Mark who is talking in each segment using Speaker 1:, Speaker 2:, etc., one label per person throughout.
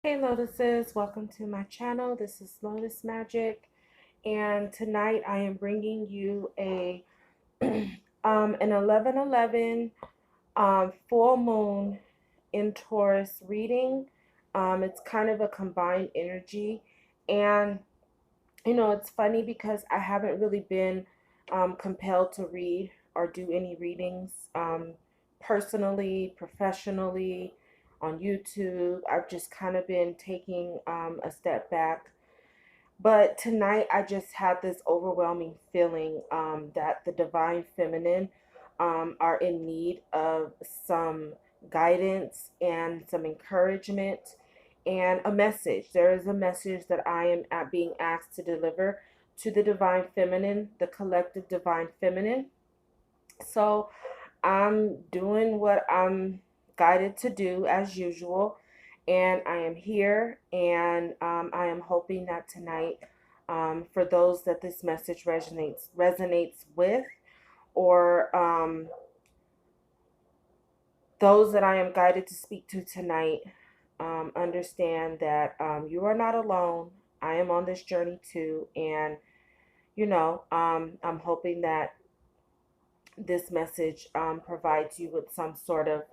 Speaker 1: Hey Lotuses, welcome to my channel. This is Lotus Magic, and tonight I am bringing you a an 11:11 full moon in Taurus reading. It's kind of a combined energy, and it's funny because I haven't really been compelled to read or do any readings personally, professionally, on YouTube. I've just kind of been taking a step back. But tonight I just had this overwhelming feeling that the divine feminine are in need of some guidance and some encouragement and a message. There is a message that I am being asked to deliver to the divine feminine, the collective divine feminine. So I'm doing what I'm guided to do as usual, and I am here, and I am hoping that tonight, for those that this message resonates with, or those that I am guided to speak to tonight, understand that you are not alone. I am on this journey too, and I'm hoping that this message provides you with some sort of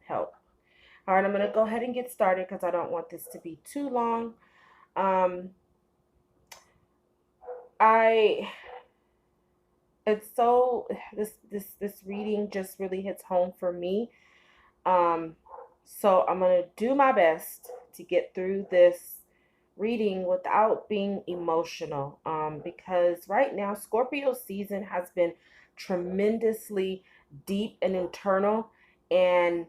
Speaker 1: help. All right, I'm going to go ahead and get started because I don't want this to be too long. Um, I it's so this reading just really hits home for me. Um, so I'm going to do my best to get through this reading without being emotional. Because right now Scorpio season has been tremendously deep and internal and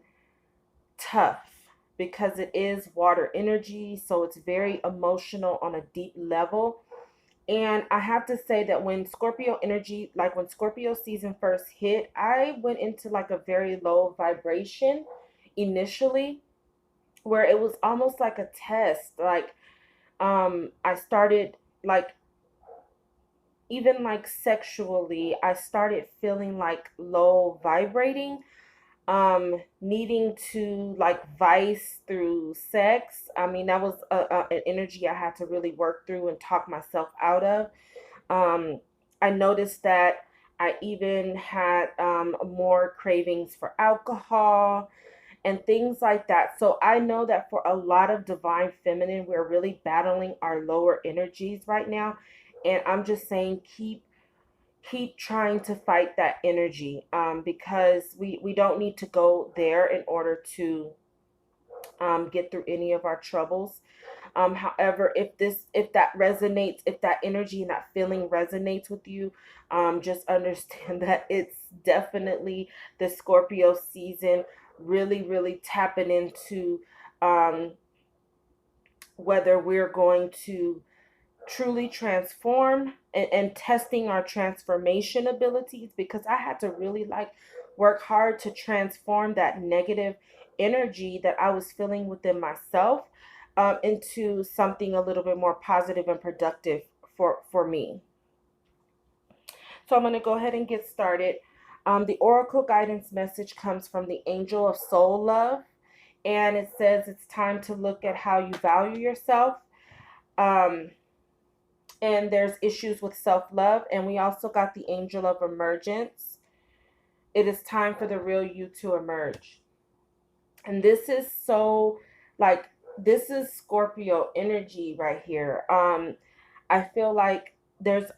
Speaker 1: tough because it is water energy, so it's very emotional on a deep level. And I have to say that when Scorpio energy, like when Scorpio season first hit, I went into like a very low vibration initially, where it was almost like a test. Like I started, like, even like sexually, I started feeling like low vibrating, needing to like vice through sex. I mean, that was an energy I had to really work through and talk myself out of. um I noticed that I even had more cravings for alcohol and things like that. So I know that for a lot of divine feminine, we're really battling our lower energies right now, and I'm just saying, keep trying to fight that energy, because we don't need to go there in order to get through any of our troubles. However, if that resonates, if that energy and that feeling resonates with you, just understand that it's definitely the Scorpio season, really, really tapping into um, whether we're going to truly transform, and testing our transformation abilities, because I had to really like work hard to transform that negative energy that I was feeling within myself, into something a little bit more positive and productive for me. So I'm going to go ahead and get started. The oracle guidance message comes from the angel of soul love, and it says it's time to look at how you value yourself. um, and there's issues with self-love, and we also got the angel of emergence. It is time for the real you to emerge. And this is so, like, this is Scorpio energy right here. I feel like there's,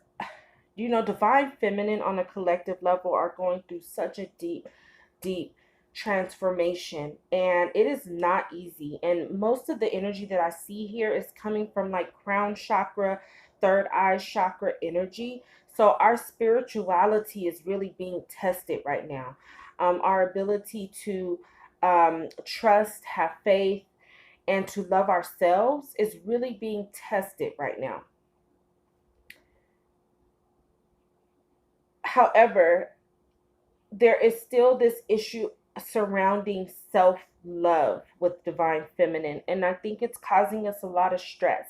Speaker 1: divine feminine on a collective level are going through such a deep transformation, and it is not easy. And most of the energy that I see here is coming from like crown chakra, third eye chakra energy. So our spirituality is really being tested right now. Our ability to trust, have faith, and to love ourselves is really being tested right now. However, there is still this issue surrounding self love with divine feminine, and I think it's causing us a lot of stress.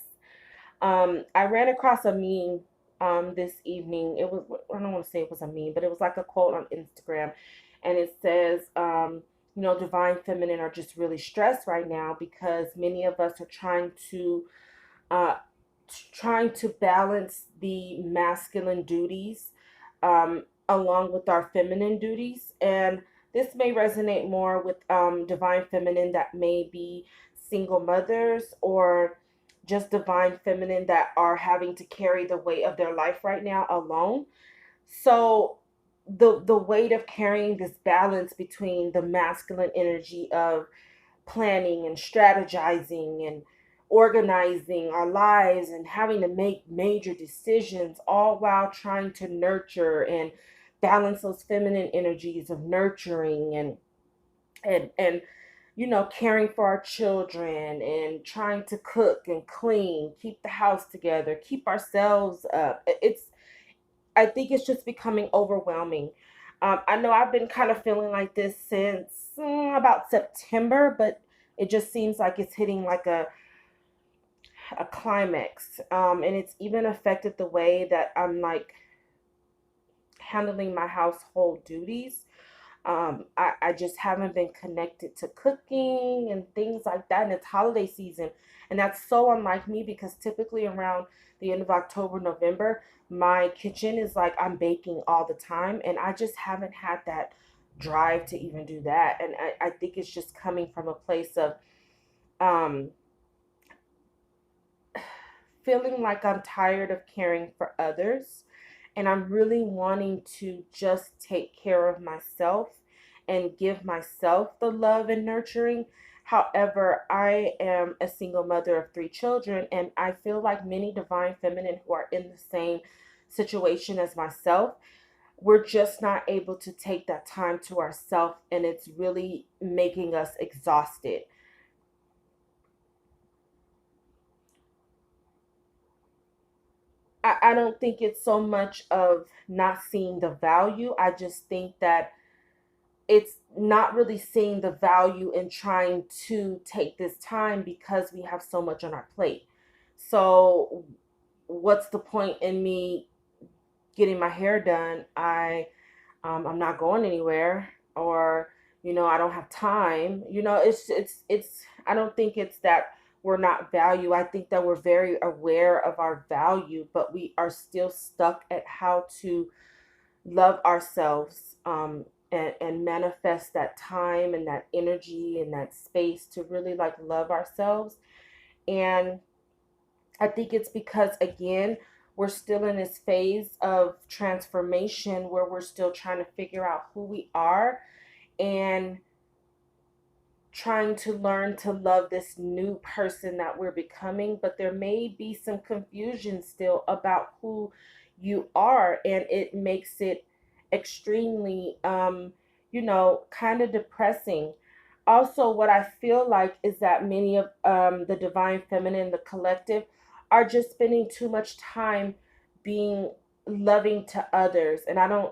Speaker 1: I ran across a meme this evening. I don't want to say it was a meme, but it was like a quote on Instagram, and it says, divine feminine are just really stressed right now because many of us are uh, trying to balance the masculine duties along with our feminine duties. And this may resonate more with divine feminine that may be single mothers, or just divine feminine that are having to carry the weight of their life right now alone. So the weight of carrying this balance between the masculine energy of planning and strategizing and organizing our lives and having to make major decisions, all while trying to nurture and balance those feminine energies of nurturing and caring for our children and trying to cook and clean, keep the house together, keep ourselves up. I think it's just becoming overwhelming. I know I've been kind of feeling like this since about September, but it just seems like it's hitting like a climax. And it's even affected the way that I'm like handling my household duties. I just haven't been connected to cooking and things like that. And it's holiday season. And that's so unlike me because typically around the end of October, November, my kitchen is like I'm baking all the time. And I just haven't had that drive to even do that. And I think it's just coming from a place of um, feeling like I'm tired of caring for others, and I'm really wanting to just take care of myself and give myself the love and nurturing. However, I am a single mother of three children, and I feel like many divine feminine who are in the same situation as myself, we're just not able to take that time to ourselves, and it's really making us exhausted. I don't think it's so much of not seeing the value. I just think that it's not really seeing the value in trying to take this time because we have so much on our plate. So, what's the point in me getting my hair done? I'm not going anywhere, or I don't have time. It's I don't think it's that we're not value. I think that we're very aware of our value, but we are still stuck at how to love ourselves, and manifest that time and that energy and that space to really like love ourselves. And I think it's because, again, we're still in this phase of transformation where we're still trying to figure out who we are and trying to learn to love this new person that we're becoming. But there may be some confusion still about who you are, and it makes it extremely, kind of depressing. Also, what I feel like is that many of the divine feminine, the collective, are just spending too much time being loving to others. And I'm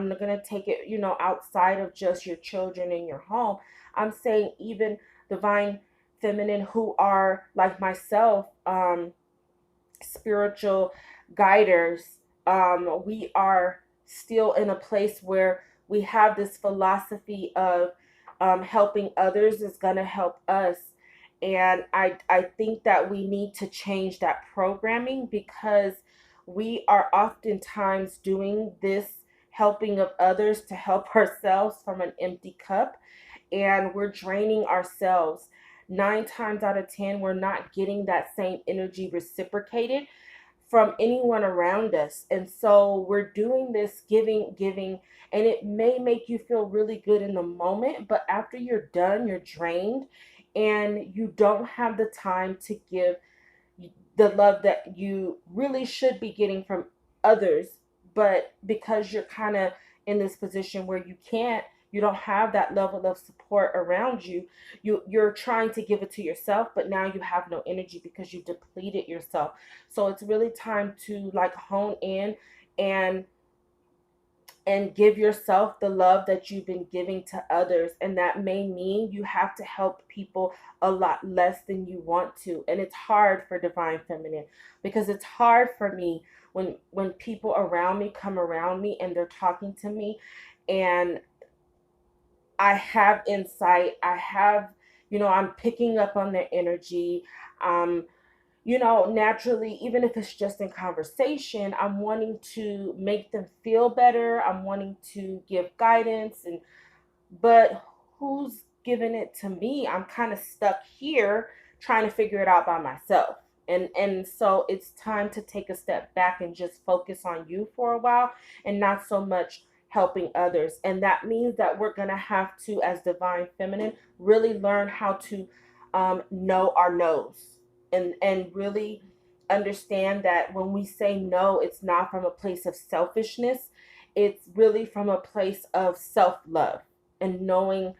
Speaker 1: not going to take it, outside of just your children in your home. I'm saying even divine feminine who are like myself, spiritual guiders, we are still in a place where we have this philosophy of helping others is going to help us. And I think that we need to change that programming because we are oftentimes doing this helping of others to help ourselves from an empty cup, and we're draining ourselves. 9 times out of 10, we're not getting that same energy reciprocated from anyone around us. And so we're doing this giving, giving, and it may make you feel really good in the moment, but after you're done, you're drained and you don't have the time to give the love that you really should be getting from others. But because you're kind of in this position where you don't have that level of support around you, you're trying to give it to yourself, but now you have no energy because you depleted yourself. So it's really time to like hone in and give yourself the love that you've been giving to others. And that may mean you have to help people a lot less than you want to. And it's hard for divine feminine because it's hard for me when people around me come around me and they're talking to me, and I have insight. I have, I'm picking up on their energy. Um, naturally, even if it's just in conversation, I'm wanting to make them feel better. I'm wanting to give guidance, but who's giving it to me? I'm kind of stuck here trying to figure it out by myself. And so it's time to take a step back and just focus on you for a while, and not so much helping others. And that means that we're going to have to, as divine feminine, really learn how to know our no's, and really understand that when we say no, it's not from a place of selfishness. It's really from a place of self-love, and knowing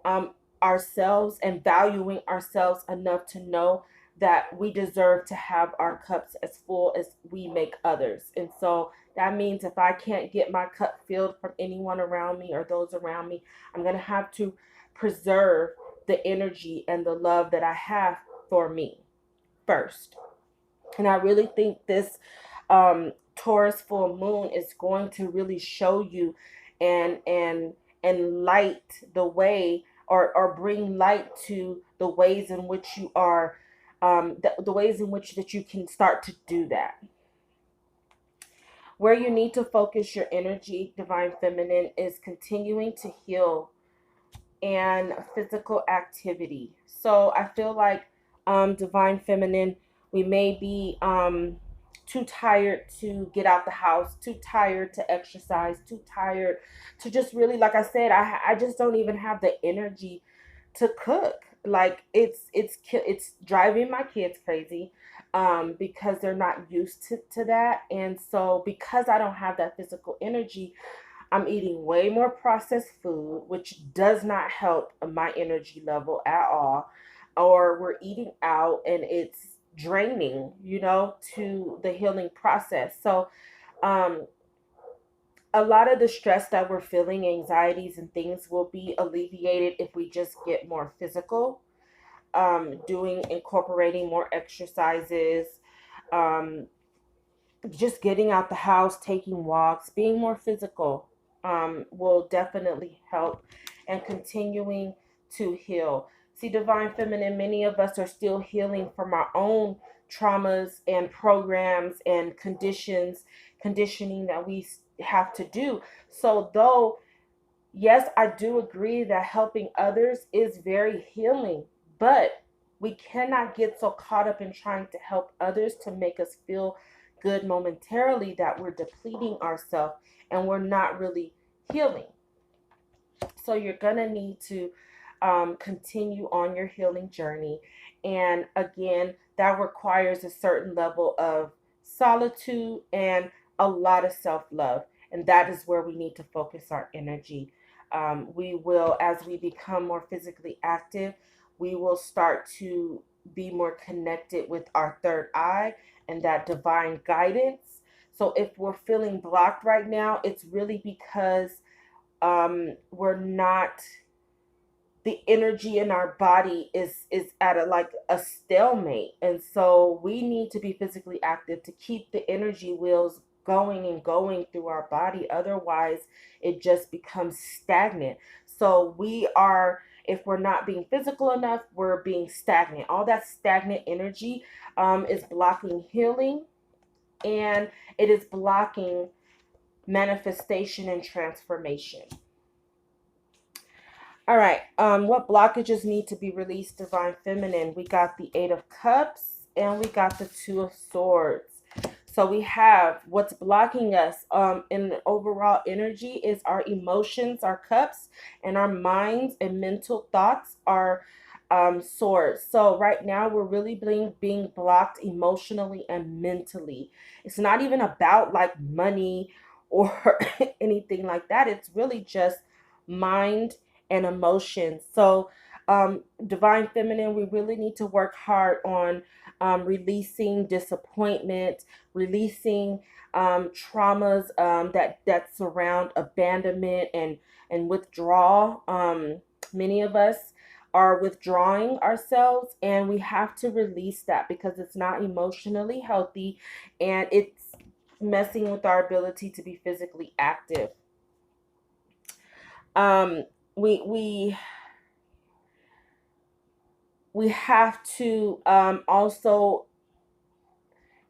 Speaker 1: um, ourselves and valuing ourselves enough to know that we deserve to have our cups as full as we make others. And so that means if I can't get my cup filled from anyone around me or those around me, I'm going to have to preserve the energy and the love that I have for me first. And I really think this Taurus full moon is going to really show you and light the way, or bring light to the ways in which you are, the ways in which that you can start to do that. Where you need to focus your energy, divine feminine, is continuing to heal and physical activity. So I feel like, divine feminine, we may be too tired to get out the house, too tired to exercise, too tired to just really, like I said, I just don't even have the energy to cook. Like it's driving my kids crazy, because they're not used to that. And so because I don't have that physical energy, I'm eating way more processed food, which does not help my energy level at all. Or we're eating out and it's draining, to the healing process. So, um, a lot of the stress that we're feeling, anxieties and things, will be alleviated if we just get more physical, incorporating more exercises, um, just getting out the house, taking walks, being more physical, will definitely help, and continuing to heal. See, divine feminine, many of us are still healing from our own traumas and programs and conditioning that we have to do. So, though yes, I do agree that helping others is very healing, but we cannot get so caught up in trying to help others to make us feel good momentarily that we're depleting ourselves and we're not really healing. So you're going to need to continue on your healing journey. And again, that requires a certain level of solitude and a lot of self love. And that is where we need to focus our energy. We will, as we become more physically active, we will start to be more connected with our third eye and that divine guidance. So if we're feeling blocked right now, it's really because we're not, the energy in our body is at a stalemate, and so we need to be physically active to keep the energy wheels going and going through our body. Otherwise it just becomes stagnant. So we are, if we're not being physical enough, we're being stagnant. All that stagnant energy is blocking healing, and it is blocking manifestation and transformation. All right. What blockages need to be released, divine feminine? We got the Eight of Cups and we got the Two of Swords. So we have what's blocking us in the overall energy is our emotions, our cups, and our minds and mental thoughts are swords. So right now we're really being blocked emotionally and mentally. It's not even about like money or anything like that. It's really just mind and emotions. So divine feminine, we really need to work hard on releasing disappointment, releasing traumas that surround abandonment and withdrawal. Many of us are withdrawing ourselves, and we have to release that because it's not emotionally healthy, and it's messing with our ability to be physically active. we we we have to also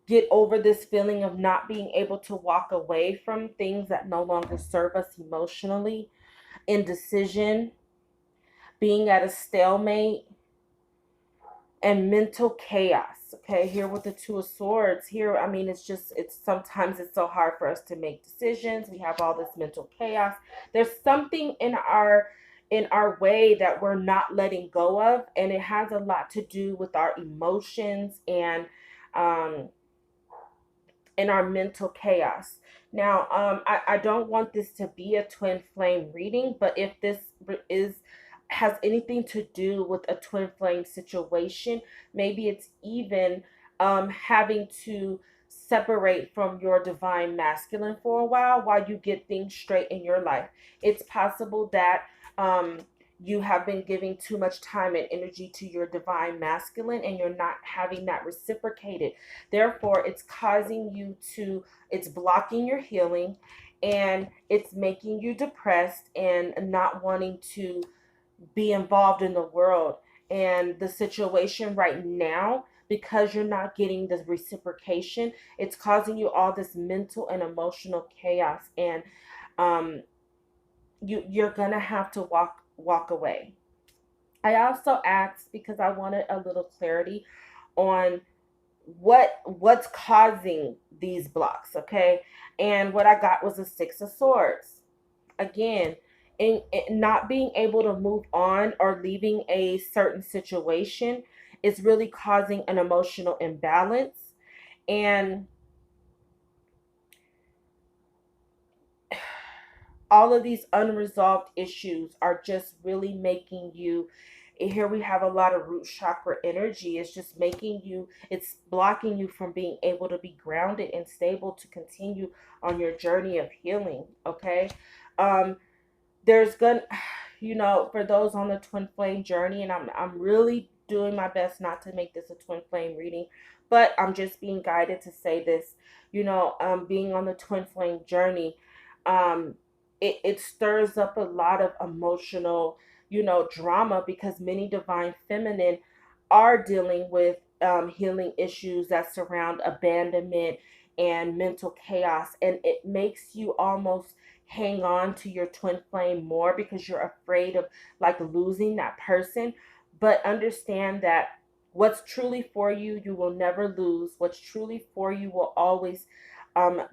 Speaker 1: get over this feeling of not being able to walk away from things that no longer serve us emotionally, indecision, being at a stalemate, and mental chaos. Okay, here with the Two of Swords, here, I mean, it's sometimes it's so hard for us to make decisions. We have all this mental chaos. There's something in our way that we're not letting go of, and it has a lot to do with our emotions um and our mental chaos. Now, I don't want this to be a twin flame reading, but if this is has anything to do with a twin flame situation, maybe it's even having to separate from your divine masculine for a while you get things straight in your life. It's possible that um, you have been giving too much time and energy to your divine masculine and you're not having that reciprocated. Therefore, it's blocking your healing, and it's making you depressed and not wanting to be involved in the world. And the situation right now, because you're not getting the reciprocation, it's causing you all this mental and emotional chaos. And um, you're gonna have to walk away. I also asked because I wanted a little clarity on what's causing these blocks, okay? And what I got was a Six of Swords. Again, in not being able to move on or leaving a certain situation is really causing an emotional imbalance. And all of these unresolved issues are just really making you, here we have a lot of root chakra energy. It's just making you, it's blocking you from being able to be grounded and stable to continue on your journey of healing. Okay. um there's gonna for those on the twin flame journey, and I'm really doing my best not to make this a twin flame reading, but I'm just being guided to say this. Being on the twin flame journey, um it stirs up a lot of emotional drama, because many divine feminine are dealing with healing issues that surround abandonment and mental chaos, and it makes you almost hang on to your twin flame more because you're afraid of like losing that person. But understand that what's truly for you, you will never lose. What's truly for you will always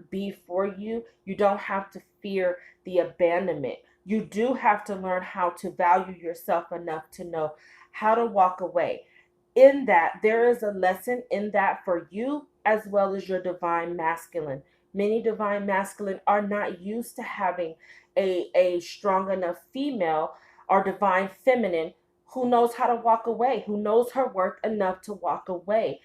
Speaker 1: be for you. You don't have to fear the abandonment. You do have to learn how to value yourself enough to know how to walk away. In that, there is a lesson in that for you as well as your divine masculine. Many divine masculine are not used to having a strong enough female or divine feminine who knows how to walk away, who knows her worth enough to walk away.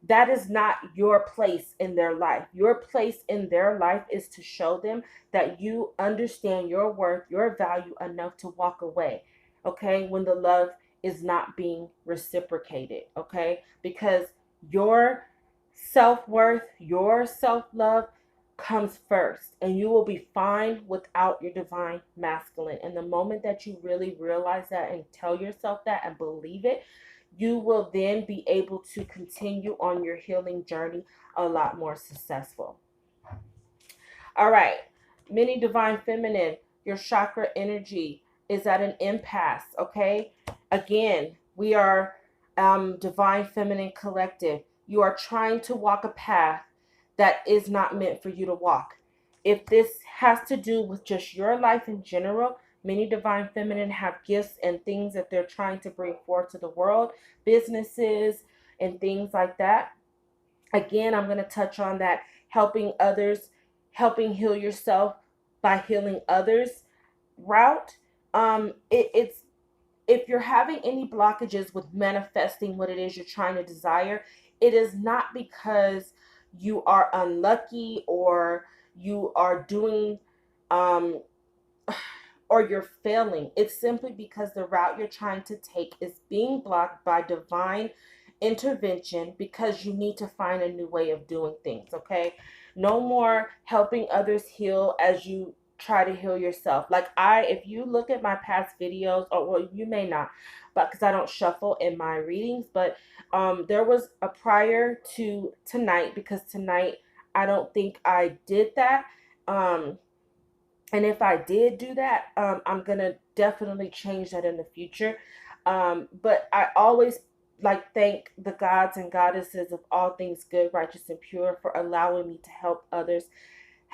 Speaker 1: That is not your place in their life. Your place in their life is to show them that you understand your worth, your value enough to walk away. Okay, when the love is not being reciprocated. Okay, because your self-worth, your self-love comes first, and you will be fine without your divine masculine. And the moment that you really realize that and tell yourself that and believe it, you will then be able to continue on your healing journey a lot more successful. All right, many divine feminine, your chakra energy is at an impasse. Okay, again, we are divine feminine collective. You are trying to walk a path that is not meant for you to walk. If this has to do with just your life in general, many divine feminine have gifts and things that they're trying to bring forth to the world, businesses and things like that. Again, I'm going to touch on that helping others, helping heal yourself by healing others route. It's if you're having any blockages with manifesting what it is you're trying to desire, it is not because you are unlucky or you are doing um, or you're failing. It's simply because the route you're trying to take is being blocked by divine intervention because you need to find a new way of doing things, okay? No more helping others heal as you try to heal yourself. Like if you look at my past videos, or well, you may not, but because I don't shuffle in my readings, but there was a prior to tonight, because tonight I don't think I did that. Um, and if I did do that, I'm gonna definitely change that in the future. But I always like thank the gods and goddesses of all things good, righteous, and pure for allowing me to help others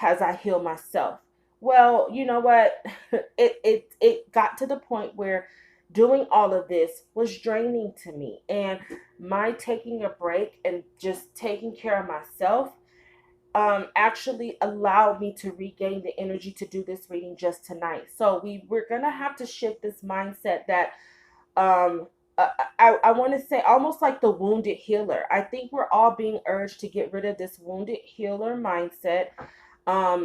Speaker 1: as I heal myself. Well, you know what? It got to the point where doing all of this was draining to me, and my taking a break and just taking care of myself actually allowed me to regain the energy to do this reading just tonight. So we're gonna have to shift this mindset that um I want to say almost like the wounded healer. I think we're all being urged to get rid of this wounded healer mindset,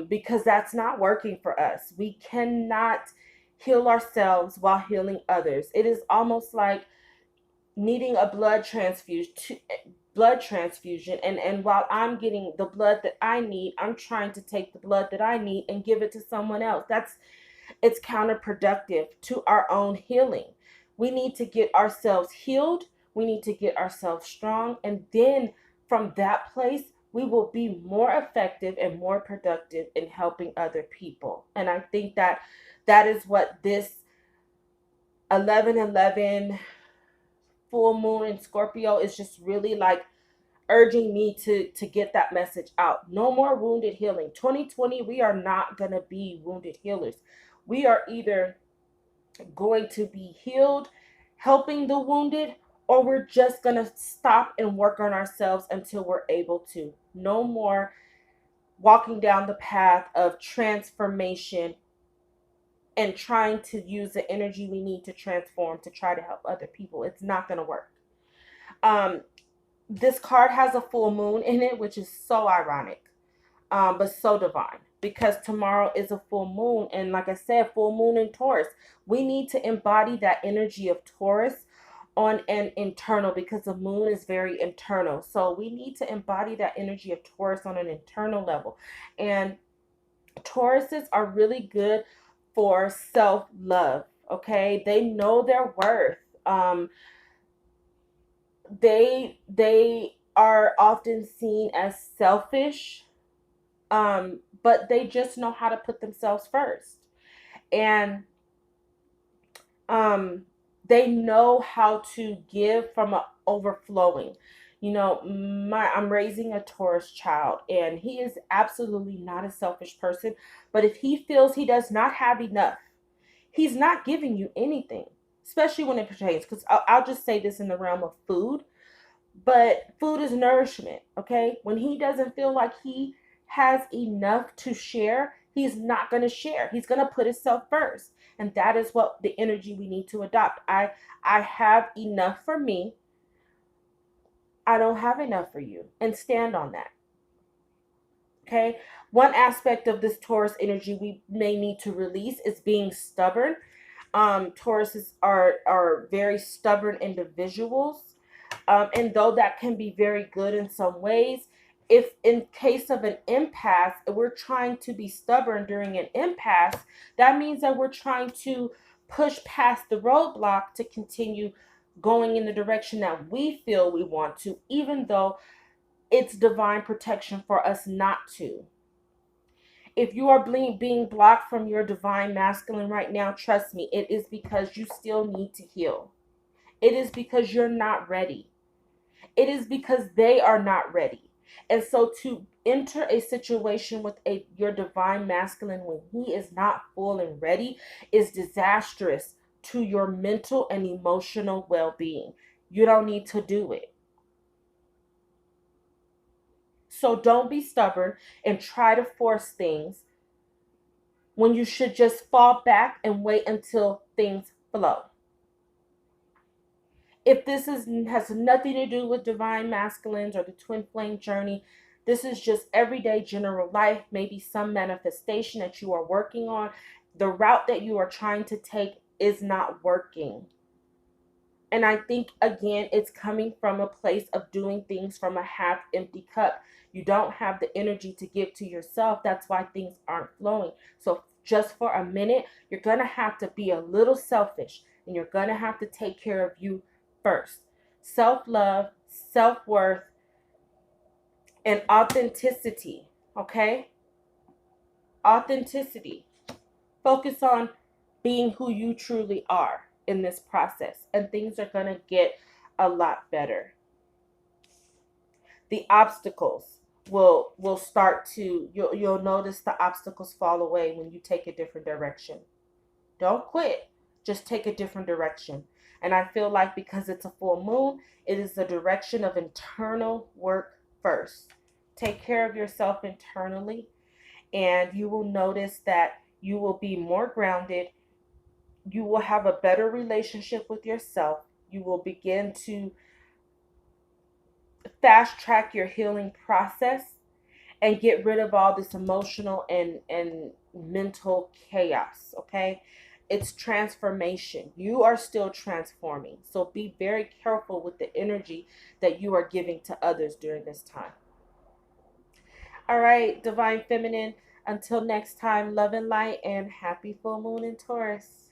Speaker 1: because that's not working for us. We cannot heal ourselves while healing others. It is almost like needing a blood transfusion, and while I'm getting the blood that I need, I'm trying to take the blood that I need and give it to someone else. It's counterproductive to our own healing. We need to get ourselves healed. We need to get ourselves strong. And then from that place, we will be more effective and more productive in helping other people. And I think that that is what this 11/11 full moon in Scorpio is just really like urging me to get that message out. No more wounded healing. 2020, we are not going to be wounded healers. We are either going to be healed, helping the wounded, or we're just going to stop and work on ourselves until we're able to. No more walking down the path of transformation and trying to use the energy we need to transform to try to help other people. It's not going to work. Um, this card has a full moon in it, which is so ironic, but so divine, because tomorrow is a full moon. And like I said, full moon in Taurus. We need to embody that energy of Taurus on an internal, because the moon is very internal. So we need to embody that energy of Taurus on an internal level. And Tauruses are really good for self love. Okay, they know their worth. They are often seen as selfish, but they just know how to put themselves first, and um, they know how to give from a overflowing. You know, I'm raising a Taurus child, and he is absolutely not a selfish person. But if he feels he does not have enough, he's not giving you anything, especially when it pertains. Because I'll just say this in the realm of food. But food is nourishment, okay? When he doesn't feel like he has enough to share, he's not going to share. He's going to put himself first. And that is what the energy we need to adopt. I have enough for me. I don't have enough for you. And stand on that. Okay? One aspect of this Taurus energy we may need to release is being stubborn. Tauruses are very stubborn individuals. And though that can be very good in some ways, if in case of an impasse, we're trying to be stubborn during an impasse, that means that we're trying to push past the roadblock to continue going in the direction that we feel we want to, even though it's divine protection for us not to. If you are being blocked from your divine masculine right now, trust me, it is because you still need to heal. It is because you're not ready. It is because they are not ready. And so to enter a situation with your divine masculine when he is not full and ready is disastrous to your mental and emotional well-being. You don't need to do it. So don't be stubborn and try to force things when you should just fall back and wait until things flow. If this has nothing to do with divine masculines or the twin flame journey, this is just everyday general life, maybe some manifestation that you are working on. The route that you are trying to take is not working. And I think, again, it's coming from a place of doing things from a half empty cup. You don't have the energy to give to yourself. That's why things aren't flowing. So just for a minute, you're going to have to be a little selfish, and you're going to have to take care of you first. Self-love, self-worth, and authenticity, okay? Authenticity. Focus on being who you truly are in this process, and things are going to get a lot better. The obstacles will start to, you'll notice the obstacles fall away when you take a different direction. Don't quit. Just take a different direction. And I feel like because it's a full moon, it is the direction of internal work first. Take care of yourself internally, and you will notice that you will be more grounded. You will have a better relationship with yourself. You will begin to fast track your healing process and get rid of all this emotional and mental chaos, okay? It's transformation. You are still transforming. So be very careful with the energy that you are giving to others during this time. All right, Divine Feminine, until next time, love and light, and happy full moon in Taurus.